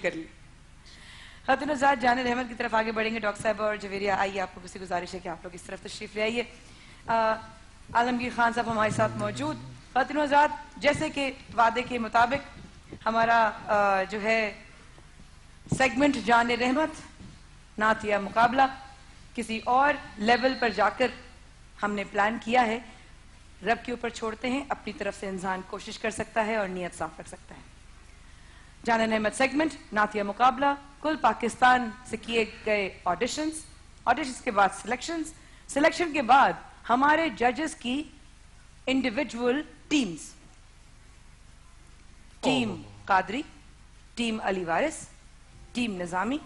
कर ली। खातून हज़रात, जाने रहमत की तरफ आगे बढ़ेंगे। डॉक्टर साहब और जवेरिया, आइए, आप लोगों से गुजारिश है कि आप लोग इस तरफ तशरीफ ले आइए। आलमगीर खान साहब हमारे साथ मौजूद। खातून हज़रात, जैसे कि वादे के मुताबिक हमारा जो है सेगमेंट जाने रहमत नात या मुकाबला किसी और लेवल पर जाकर हमने प्लान किया है। रब के ऊपर छोड़ते हैं, अपनी तरफ से इंसान कोशिश कर सकता है और नीयत साफ रख सकता है। जाने रहमत सेगमेंट नात या मुकाबला, कुल पाकिस्तान से किए गए ऑडिशंस के बाद सिलेक्शन के बाद हमारे जजेस की individual teams, team Qadri, team Ali Waris, team Nizami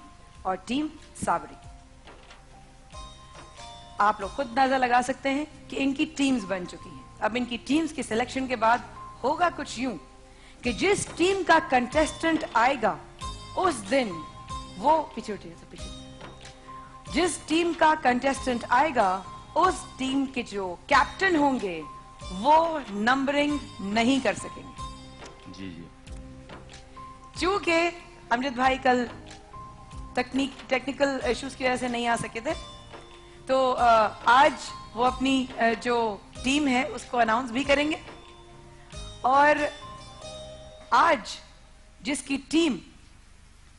और टीम साबरी। आप लोग खुद अंदाजा लगा सकते हैं कि इनकी टीम्स बन चुकी हैं। अब इनकी टीम्स की सिलेक्शन के बाद होगा कुछ यूं कि जिस टीम का कंटेस्टेंट आएगा उस दिन वो पीछे जिस टीम का कंटेस्टेंट आएगा उस टीम के जो कैप्टन होंगे वो नंबरिंग नहीं कर सकेंगे। जी जी। चूंकि अमजद भाई कल टेक्निकल इश्यूज की वजह से नहीं आ सके थे, तो आज वो अपनी जो टीम है उसको अनाउंस भी करेंगे। और आज जिसकी टीम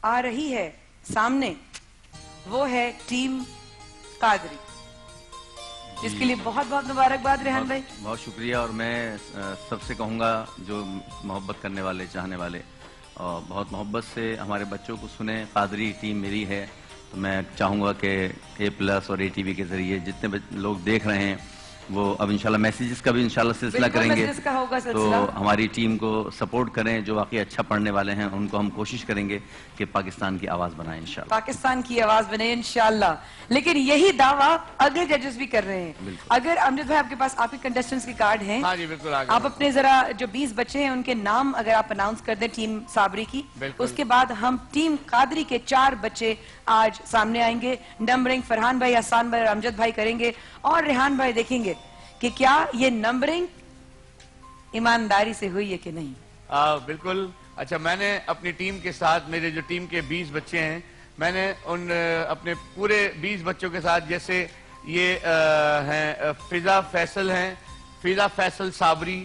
आ रही है सामने वो है टीम कादरी, जिसके लिए बहुत बहुत मुबारकबाद रेहान भाई। बहुत शुक्रिया। और मैं सबसे कहूँगा जो मोहब्बत करने वाले, चाहने वाले, और बहुत मोहब्बत से हमारे बच्चों को सुने। कादरी टीम मेरी है, तो मैं चाहूँगा कि A+ और ATV के ज़रिए जितने लोग देख रहे हैं वो अब इंशाल्लाह मैसेजेस का भी इंशाल्लाह सिलसिला करेंगे, तो हमारी टीम को सपोर्ट करें। जो वाकई अच्छा पढ़ने वाले हैं उनको हम कोशिश करेंगे कि पाकिस्तान की आवाज़ बनाएं इंशाल्लाह। पाकिस्तान की आवाज़ बने इंशाल्लाह। लेकिन यही दावा अगले जजेस भी कर रहे हैं। अगर अमजद भाई आपके पास आपके कंटेस्टेंट्स के कार्ड हैं, हाँ जी बिल्कुल, आप अपने जरा जो 20 बच्चे हैं उनके नाम अगर आप अनाउंस कर दें टीम साबरी की, उसके बाद हम टीम कादरी के 4 बच्चे आज सामने आएंगे। नंबरिंग फरहान भाई, हसान भाई और अमजद भाई करेंगे और रेहान भाई देखेंगे कि क्या ये नंबरिंग ईमानदारी से हुई है कि नहीं। बिल्कुल। अच्छा, मैंने अपनी टीम के साथ, मेरे जो टीम के 20 बच्चे हैं, मैंने उन अपने पूरे 20 बच्चों के साथ, जैसे ये हैं फिजा फैसल हैं, फिजा फैसल साबरी,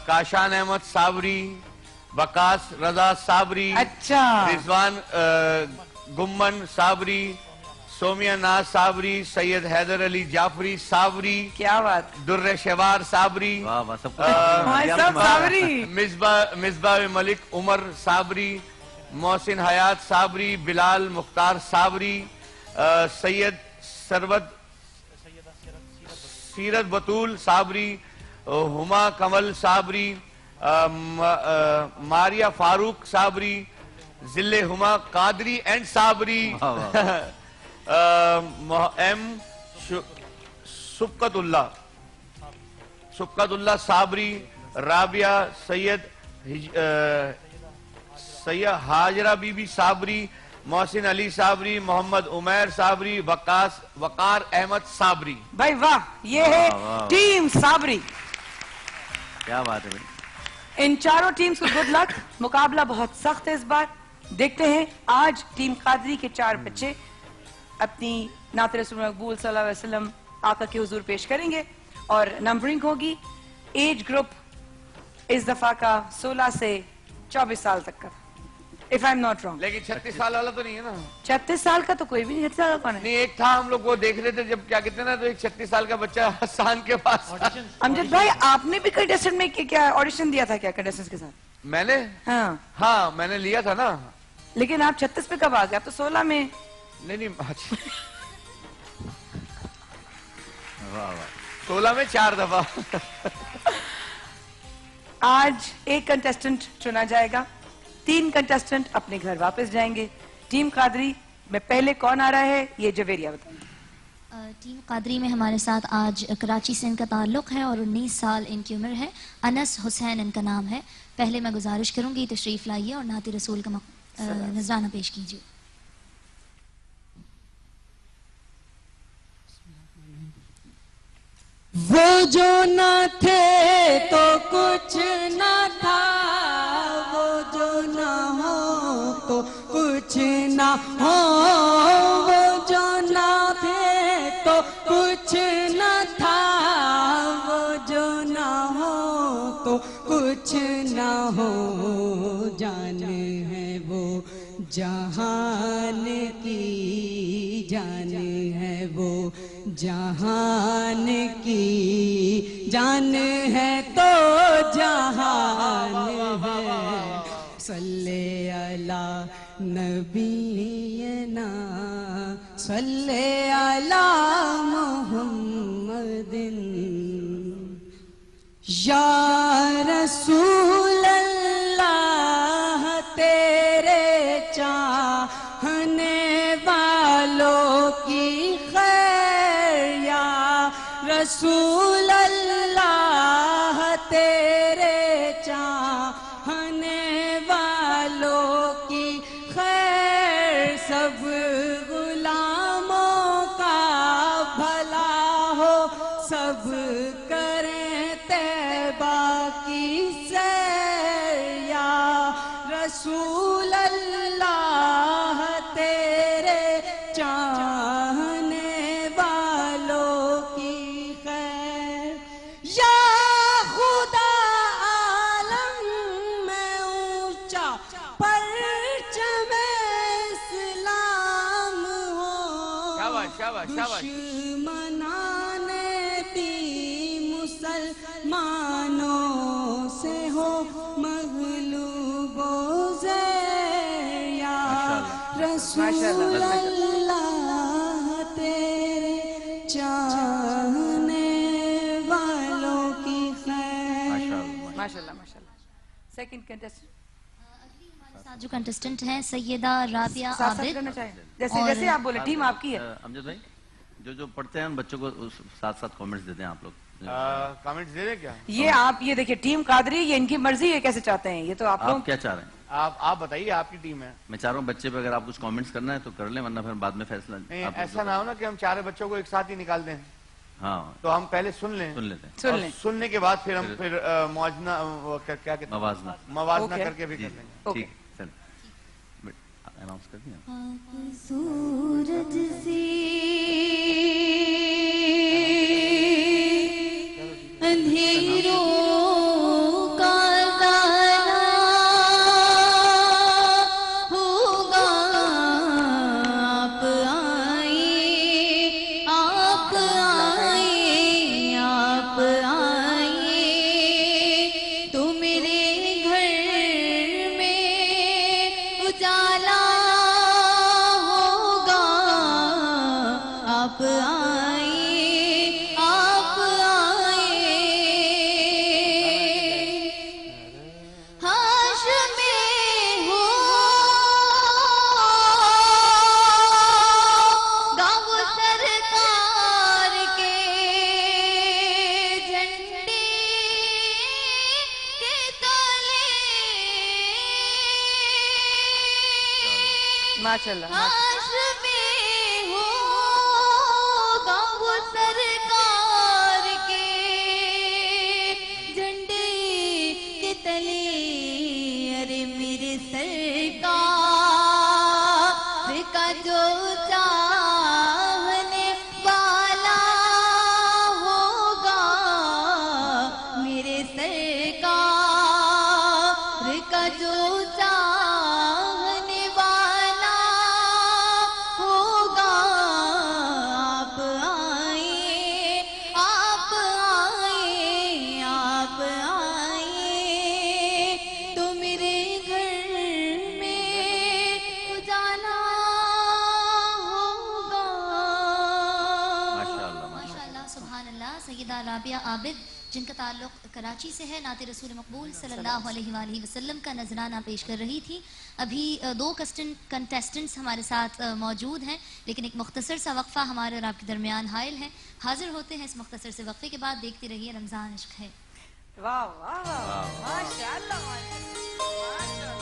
काशान अहमद साबरी, वकास रजा साबरी, अच्छा, रिजवान गुम्मन साबरी, सोमिया नाज साबरी, सैयद हैदर अली जाफरी साबरी, क्या बात, दुर्रे शवार साबरी, सब साबरी, मिसबा मलिक उमर साबरी, मोहसिन हयात साबरी, बिलाल मुख्तार साबरी, सैयद सरवत सीरत बतूल साबरी, हुमा कमल साबरी, मारिया फारूक साबरी, जिले हुमा कादरी एंड साबरी, एम सुबकतुल्ला साबरी, राबिया सैयद हाजरा बीबी साबरी, मोहसिन अली साबरी, मोहम्मद उमैर साबरी, वकार अहमद साबरी। भाई वाह, ये है टीम साबरी। क्या बात है भाई। इन चारों टीम्स को गुड लक। मुकाबला बहुत सख्त है इस बार। देखते हैं आज टीम कादरी के 4 बच्चे अपनी नात रसूल मकबूल सल्लल्लाहु अलैहि वसल्लम आका के हुजूर पेश करेंगे और नंबरिंग होगी। एज ग्रुप इस दफा का 16 से 24 साल तक का, if I am not wrong. लेकिन 36 साल वाला तो नहीं है ना? 36 साल का तो कोई भी नहीं। 36 साल का कौन है? नहीं, एक था, हम लोग वो देख रहे थे जब, क्या कहते हैं ना, तो एक 36 साल का बच्चा हसान के पास। अमजद भाई, आपने भी कंटेस्टेंट में क्या ऑडिशन दिया था क्या कंटेस्टेंट्स के साथ? मैंने? हाँ मैंने लिया था ना। लेकिन आप 36 पे कब आ गए? आप तो 16 में। नहीं 16 में 4 दफा। आज एक कंटेस्टेंट चुना जाएगा, 3 कंटेस्टेंट अपने घर वापस जाएंगे। टीम कादरी में पहले कौन आ रहा है ये जवेरिया बताएं। टीम कादरी में हमारे साथ आज कराची से इनका ताल्लुक है और 19 साल इनकी उम्र है। अनस हुसैन इनका नाम है। पहले मैं गुजारिश करूंगी तशरीफ लाइए और नाती रसूल का नजराना पेश कीजिए। वो जो न थे तो कुछ न था, वो जो न हो तो तो कुछ ना हो, वो जो ना थे तो कुछ न था, वो जो ना हो तो कुछ न हो। जान है वो जहान की, जान है वो जहान की, जान है तो जहान है। सल्ले अला नबीना, सल्ले अला मुहम्मदिन। या रसूल अल्लाह तेरे चाहने वालों की खैर, या रसूल अल्लाह तेरे चाहने वालों की खैर। सब गुलामों का भला हो, सब करें तैबा की सैर, या रसूल अल्लाह तेरे चाहने वालों की खैर। या खुदा आलम में ऊंचा परचम इस्लाम हो, शाबाश शाबाश शाबाश। दुश्मनाने भी मुसलमानों से हो मगलूबो ज़ैर, या रसूल अल्लाह तेरे चाहने वालों की खैर। माशाल्लाह माशाल्लाह। सेकंड कंटेस्टेंट साथ जो कंटेस्टेंट हैं सैयदा राबिया साथ साथ आबिद, करना चाहिए, जैसे आप बोले, टीम आपकी है। अमजद भाई, जो पढ़ते हैं उन बच्चों को साथ साथ कमेंट्स देते हैं आप लोग। कमेंट्स दे दें क्या? ये आप ये देखिए, टीम कादरी, ये इनकी मर्जी है कैसे चाहते हैं, ये तो आप लोग आप क्या चाह रहे हैं? आप बताइए, आपकी टीम है। मैं चाह रहा हूँ बच्चे पे अगर आप कुछ कमेंट्स करना है तो कर लें, वरना फिर बाद में फैसला नहीं, आप लोग ऐसा ना हो ना कि हम चारों बच्चों को एक साथ ही निकाल दें। हाँ, तो हम पहले सुन लें, सुन लेते हैं। सुन और लें। सुनने के बाद फिर हम मौजना क्या कहते हैं, मवाजना। मवाजना ओके। करके भी जी कर लेंगे। ओके। ठीक, चल अनाउंस कर दिया। सूरज से अंधेरों का तारा होगा, आप आए, आप आए, आप आए, तो मेरे घर में उजाला होगा। आप आए, आप आए, हाश में हो गाँव सरकार के झंडे के तले, माशाल्लाह हाश में हो गाँव सरकार के झंडे के तले। अरे मेरे सरकार का जो चाहने वाला होगा, मेरे सरकार का जो चाहने वाला होगा। आप आए, आप आए, आप आए, तो मेरे घर में उजाला होगा। माशाल्लाह, माशाल्लाह, सुभान अल्लाह। सैयदा राबिया आबिद, जिनका ताल्लुक कराची से है, नाते रसूल मकबूल सल्लल्लाहु अलैहि वसल्लम का नजराना पेश कर रही थी। अभी दो कंटेस्टेंट्स हमारे साथ मौजूद हैं, लेकिन एक मुख्तसर सा वक्फा हमारे और आपके दरमियान हायल है। हाजिर होते हैं इस मुख्तसर से वक्फे के बाद। देखते रहिए रमजान इश्क है। वाह वाह वाह, माशाल्लाह माशाल्लाह।